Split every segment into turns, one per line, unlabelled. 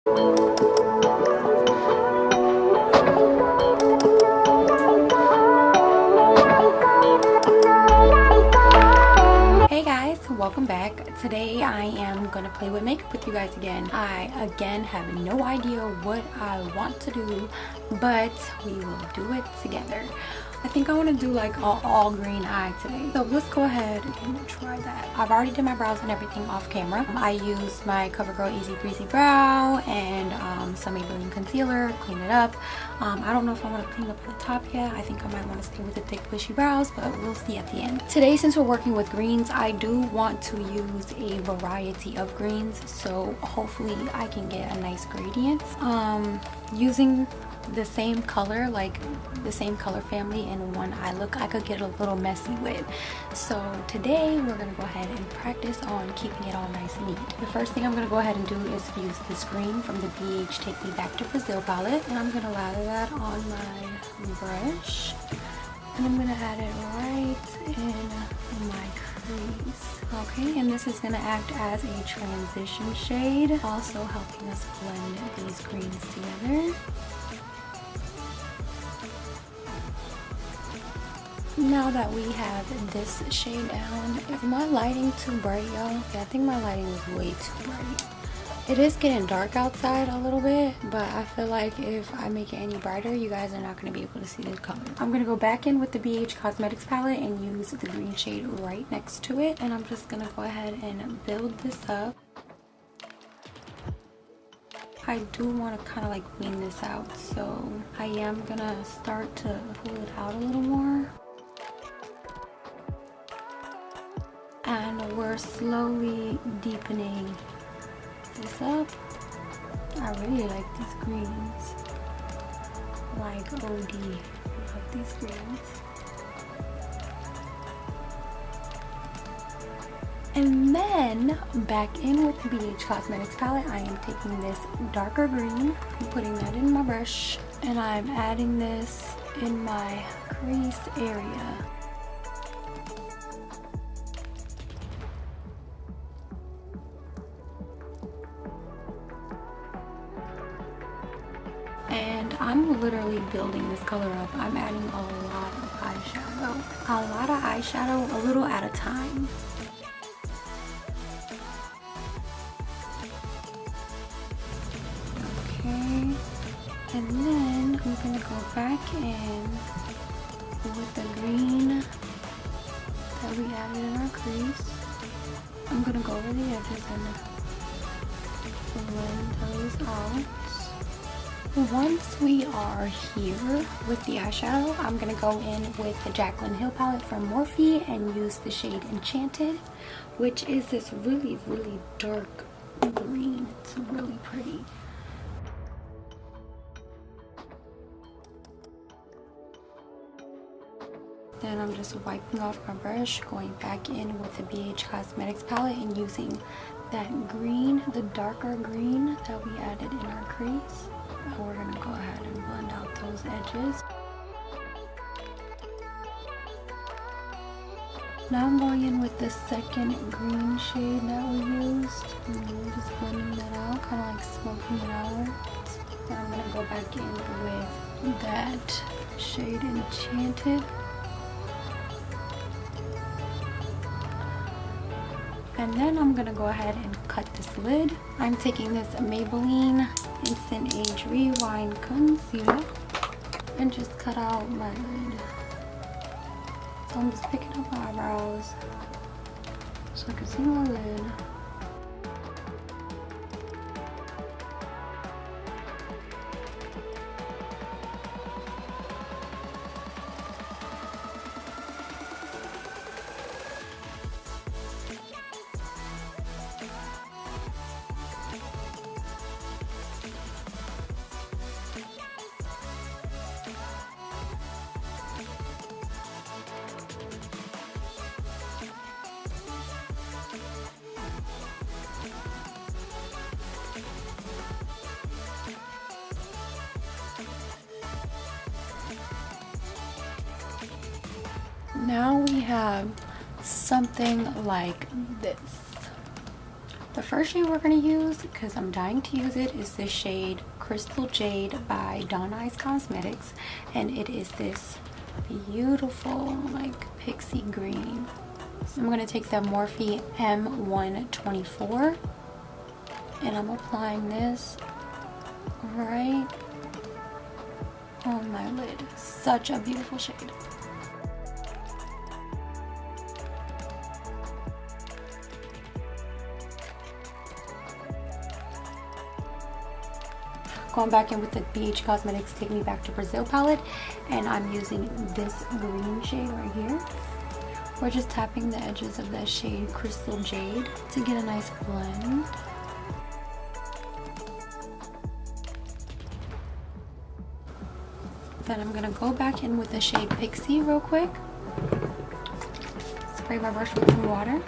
Hey guys, welcome back. Today I am gonna play with makeup with you guys again. I again have no idea what I want to do, but we will do it together. I think I want to do like an all green eye today, so let's go ahead and try that. I've already did my brows and everything off camera. I used my Covergirl Easy Breezy Brow and some Maybelline concealer, clean it up. I don't know if I want to clean up the top yet. I think I might want to stay with the thick bushy brows, but we'll see at the end. Today, since we're working with greens, I do want to use a variety of greens, so hopefully I can get a nice gradient. Using the same color, like the same color family in one eye look, I could get a little messy with. So today we're gonna go ahead and practice on keeping it all nice and neat. The first thing I'm gonna go ahead and do is use this green from the BH Take Me Back to Brazil palette, and I'm gonna lather that on my brush, and I'm gonna add it right in my crease. Okay, and this is gonna act as a transition shade, also helping us blend these greens together. Now that we have this shade down, is my lighting too bright, y'all? Yeah, I think my lighting is way too bright. It is getting dark outside a little bit, but I feel like if I make it any brighter, you guys are not going to be able to see the color. I'm going to go back in with the BH Cosmetics palette and use the green shade right next to it. And I'm just going to go ahead and build this up. I do want to kind of like wean this out, so I am going to start to pull it out a little more. And we're slowly deepening this up. I really like these greens. Like OD. Love these greens. And then back in with the BH Cosmetics palette, I am taking this darker green and putting that in my brush, and I'm adding this in my crease area. And I'm literally building this color up. I'm adding a lot of eyeshadow, a little at a time. Okay, and then I'm gonna go back in with the green that we added in our crease. I'm gonna go over the edges and blend those out. Once we are here with the eyeshadow, I'm going to go in with the Jaclyn Hill palette from Morphe and use the shade Enchanted, which is this really, really dark green. It's really pretty. Then I'm just wiping off my brush, going back in with the BH Cosmetics palette and using that green, the darker green that we added in our crease. We're going to go ahead and blend out those edges. Now I'm going in with the second green shade that we used. And we're just blending that out, kind of like smoking it out. Then I'm going to go back in with that shade Enchanted. And then I'm going to go ahead and cut this lid. I'm taking this Maybelline Instant Age Rewind Concealer and just cut out my lid. So I'm just picking up my eyebrows so I can see my lid. Now we have something like this. The first shade we're going to use, because I'm dying to use it, is this shade Crystal Jade by Nyx Cosmetics, and it is this beautiful like pixie green. So I'm going to take the Morphe M124 and I'm applying this right on my lid. Such a beautiful shade. Going back in with the BH Cosmetics Take Me Back to Brazil palette, and I'm using this green shade right here. We're just tapping the edges of that shade Crystal Jade to get a nice blend. Then I'm gonna go back in with the shade Pixie real quick. Spray my brush with some water.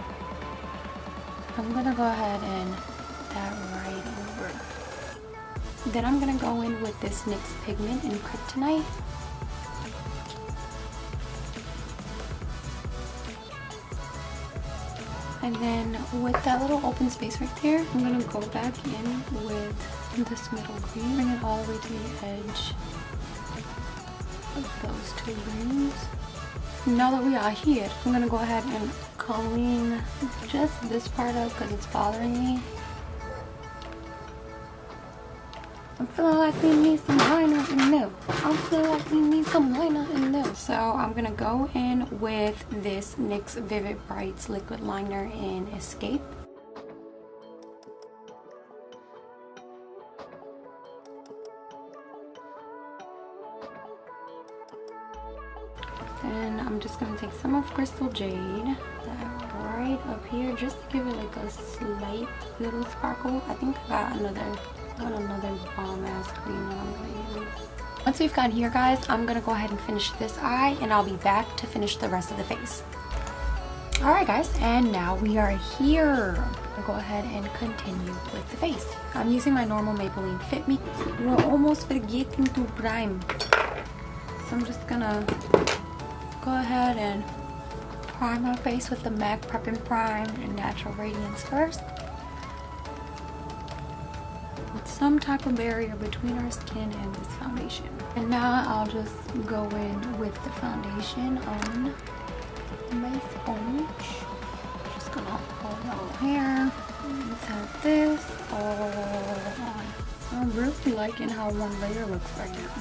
I'm gonna go ahead and that right over. Then I'm gonna go in with this NYX Pigment in Kryptonite. And then with that little open space right there, I'm gonna go back in with this middle green. Bring it all the way to the edge of those two greens. Now that we are here, I'm gonna go ahead and clean just this part up because it's bothering me. I'm feeling like we need some liner in there. I'm feeling like we need some liner in there. So I'm gonna go in with this NYX Vivid Brights liquid liner in Escape. And I'm just gonna take some of Crystal Jade, that right up here, just to give it like a slight little sparkle. I think I got another bomb ass cream that I'm gonna use. Once we've gotten here, guys, I'm gonna go ahead and finish this eye, and I'll be back to finish the rest of the face. Alright guys, and now we are here. I'll go ahead and continue with the face. I'm using my normal Maybelline Fit Me. We're almost forgetting to prime. So I'm just gonna go ahead and prime my face with the MAC Prep and Prime in Natural Radiance first. Some type of barrier between our skin and this foundation. And now I'll just go in with the foundation on my sponge. Just gonna hold it all here. Let's have this all on. I'm really liking how one layer looks right now.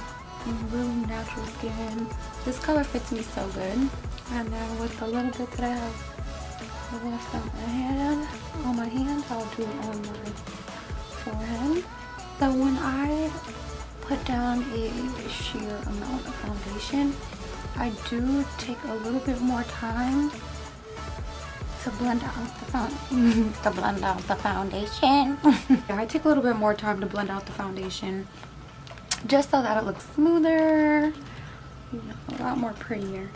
Really natural skin. This color fits me so good. And then with the little bit that I have left on my hand, I'll do it on my forehead. So when I put down a sheer amount of foundation, I do take a little bit more time to blend out the foundation. I take a little bit more time to blend out the foundation, just so that it looks smoother, a lot more prettier.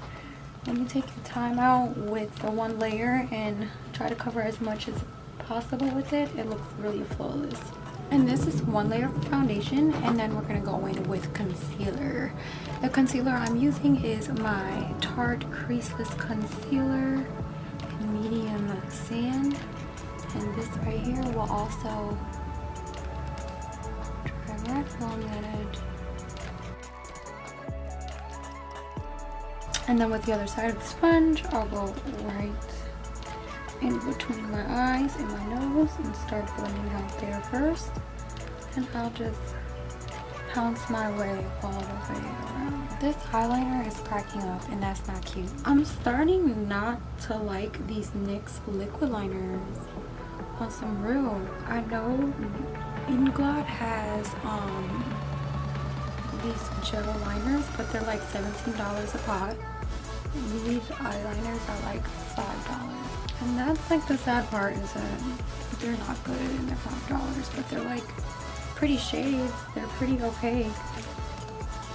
When you take your time out with the one layer and try to cover as much as possible with it, it looks really flawless. And this is one layer of foundation, and then we're going to go in with concealer. The concealer I'm using is my Tarte Creaseless Concealer in Medium Sand. And this right here will also dry right along that edge. And then with the other side of the sponge, I'll go right in between my eyes and my nose and start blending out there first. And I'll just pounce my way all the way around. This eyeliner is cracking up, and that's not cute. I'm starting not to like these NYX liquid liners on some real. I know Inglot has these gel liners, but they're like $17 a pop. These eyeliners are like $5. And that's like the sad part, is that they're not good and they're $5, but they're like pretty shades. They're pretty okay.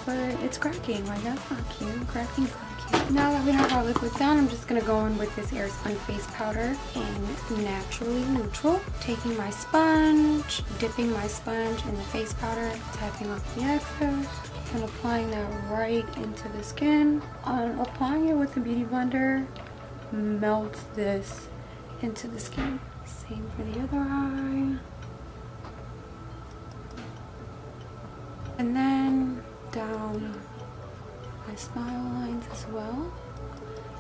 But it's cracking. Like, that's not cute. Cracking's not cute. Now that we have our liquids down, I'm just gonna go in with this AirSpun face powder in Naturally Neutral. Taking my sponge, dipping my sponge in the face powder, tapping off the excess, and applying that right into the skin. Applying it with the beauty blender melts this into the skin. See? Same for the other eye. And then down my smile lines as well.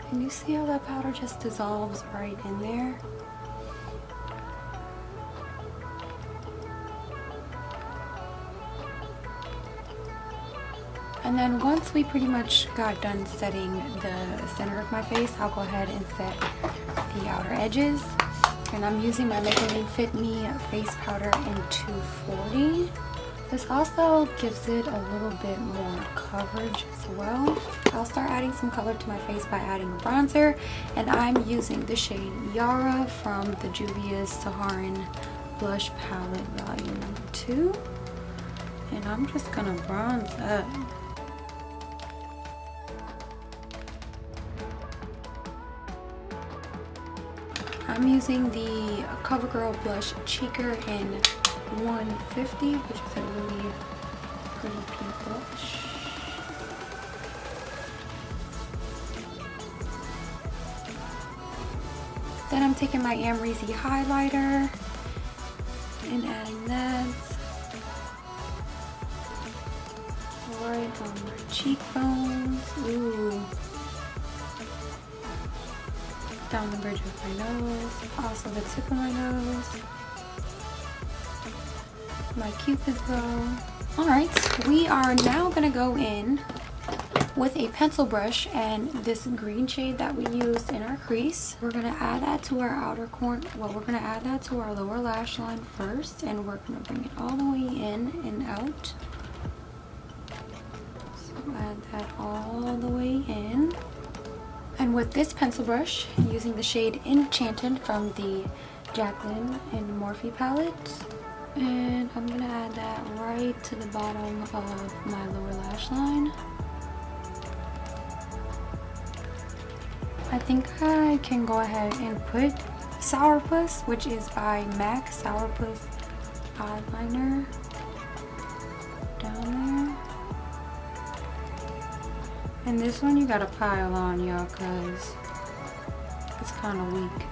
And you see how that powder just dissolves right in there? And then once we pretty much got done setting the center of my face, I'll go ahead and set the outer edges. And I'm using my Maybelline Fit Me face powder in 240. This also gives it a little bit more coverage as well. I'll start adding some color to my face by adding a bronzer. And I'm using the shade Yara from the Juvias Saharan Blush Palette Volume 2. And I'm just gonna bronze up. I'm using the Covergirl Blush Cheeker in 150, which is a really pretty pink blush. Then I'm taking my Amrezy highlighter and adding that right on my cheekbones. Ooh. Down the bridge of my nose, also the tip of my nose, my cupid's bow. Alright, we are now going to go in with a pencil brush and this green shade that we used in our crease. We're going to add that to our outer corner. Well, we're going to add that to our lower lash line first, and we're going to bring it all the way in and out. So add that all the way in. And with this pencil brush, using the shade Enchanted from the Jaclyn and Morphe palette, and I'm gonna add that right to the bottom of my lower lash line. I think I can go ahead and put Sourpuss, which is by MAC Sourpuss eyeliner, down there. And this one you gotta pile on, y'all, cause it's kind of weak.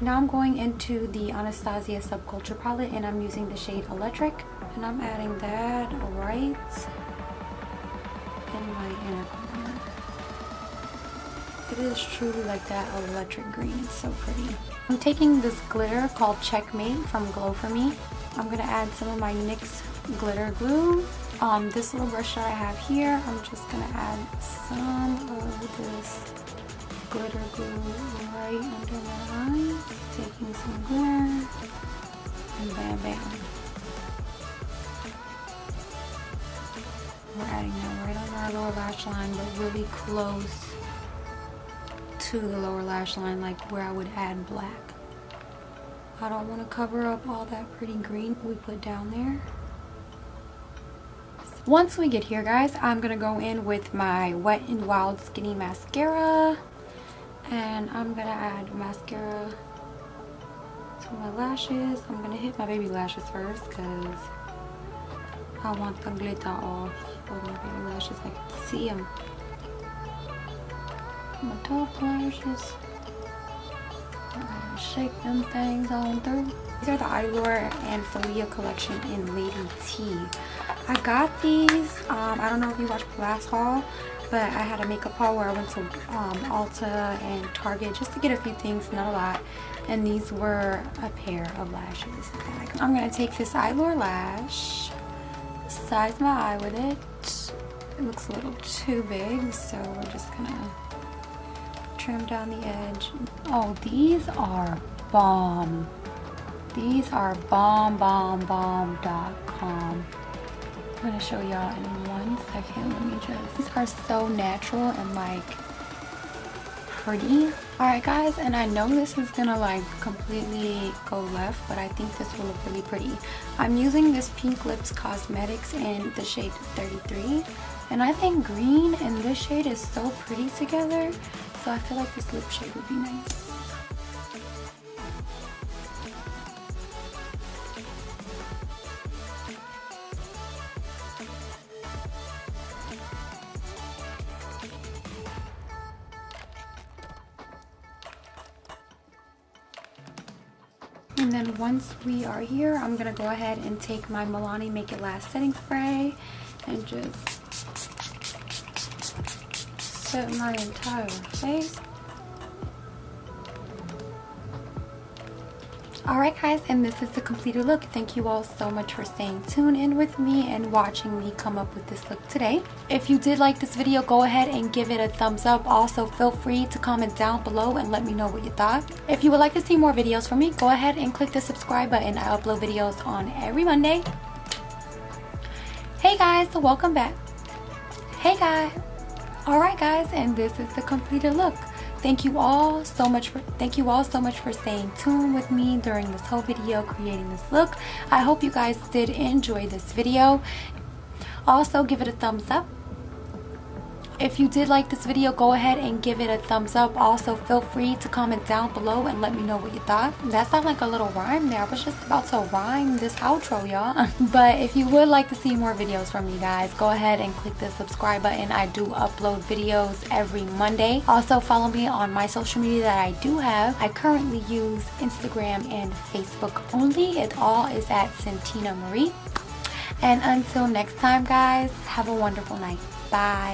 Now I'm going into the Anastasia Subculture palette, and I'm using the shade Electric, and I'm adding that right in my inner corner. It is truly like that electric green. It's so pretty. I'm taking this glitter called Checkmate from Glow4Me. I'm gonna add some of my NYX glitter glue. This little brush that I have here, I'm just gonna add some of this glitter glue right under my eyes. Taking some glitter, and bam bam. We're adding that right on our lower lash line, but really close to the lower lash line, like where I would add black. I don't want to cover up all that pretty green we put down there. Once we get here, guys, I'm gonna go in with my Wet n Wild Skinny Mascara, and I'm gonna add mascara to my lashes. I'm gonna hit my baby lashes first because I want the glitter off of my baby lashes. I can see them. My top lashes. Shake them things on through. These are the Eylure and Folia collection in Lady T. I got these, I don't know if you watched the last haul, but I had a makeup haul where I went to Ulta and Target just to get a few things, not a lot. And these were a pair of lashes. I'm going to take this Eylure lash, size my eye with it. It looks a little too big, so we're just going to trim down the edge. Oh, these are bomb. These are bomb.com. I'm gonna show y'all in 1 second. Let me just. These are so natural and like pretty. Alright, guys, and I know this is gonna like completely go left, but I think this will look really pretty. I'm using this Pink Nyx Cosmetics in the shade 33, and I think green and this shade is so pretty together, so I feel like this lip shade would be nice. And then once we are here, I'm gonna go ahead and take my Milani Make It Last setting spray and just set my entire face. Alright guys, and this is the completed look. Thank you all so much for staying tuned in with me and watching me come up with this look today. If you did like this video, go ahead and give it a thumbs up. Also, feel free to comment down below and let me know what you thought. If you would like to see more videos from me, go ahead and click the subscribe button. I upload videos on every Monday. Hey guys, welcome back. Hey guys. Alright guys, and this is the completed look. Thank you all so much for staying tuned with me during this whole video creating this look. I hope you guys did enjoy this video. Also, give it a thumbs up. If you did like this video, go ahead and give it a thumbs up. Also, feel free to comment down below and let me know what you thought. That sounded like a little rhyme there. I was just about to rhyme this outro, y'all. But if you would like to see more videos from me guys, go ahead and click the subscribe button. I do upload videos every Monday. Also, follow me on my social media that I do have. I currently use Instagram and Facebook only. It all is at Santina Marie. And until next time guys, have a wonderful night. Bye.